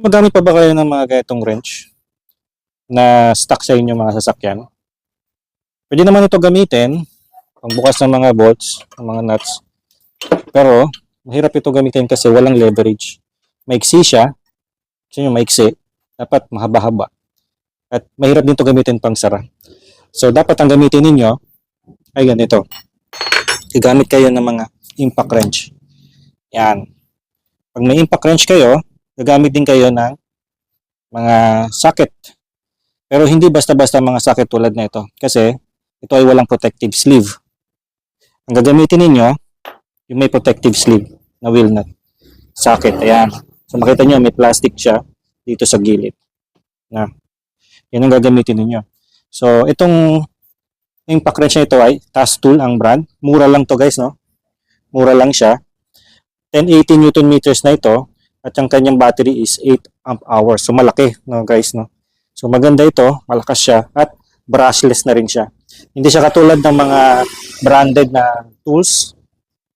Magamit pa ba kayo ng mga ganitong wrench na stock sa inyong mga sasakyan? Pwede naman ito gamitin pangbukas ng mga bolts, ng mga nuts. Pero mahirap ito gamitin kasi walang leverage. Maiksi siya. Gusto nyo maiksi. Dapat mahaba-haba. At mahirap din ito gamitin pang sara. So dapat ang gamitin ninyo ay ganito. Gagamit kayo ng mga impact wrench. Yan. Pag may impact wrench kayo, gagamit din kayo ng mga socket. Pero hindi basta-basta mga socket tulad na ito. Kasi ito ay walang protective sleeve. Ang gagamitin ninyo, yung may protective sleeve na wheel nut. Socket. Ayan. So makita nyo, may plastic siya dito sa gilid. Na. Yan ang gagamitin ninyo. So itong impact wrench na ito ay Task Tool ang brand. Mura lang to guys, no? Mura lang siya. 1080 Newton meters na ito at ang kanyang battery is 8 amp hours. So malaki, no guys, no? So maganda ito, malakas siya at brushless na rin siya. Hindi siya katulad ng mga branded na tools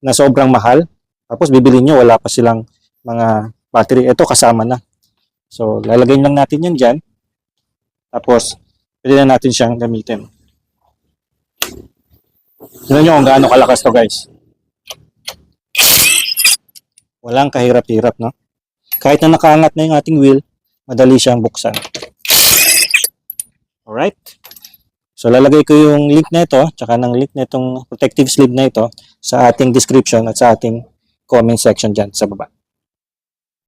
na sobrang mahal. Tapos bibili nyo, wala pa silang mga battery. Ito kasama na. So lalagay lang natin yan dyan. Tapos pwede na natin siyang gamitin. Tignan nyo kung gaano kalakas to guys. Walang kahirap-hirap, no? Kahit na nakaangat na yung ating wheel, madali siyang buksan. Alright? So, lalagay ko yung link na ito, tsaka ng link na itong protective sleeve na ito sa ating description at sa ating comment section dyan sa baba.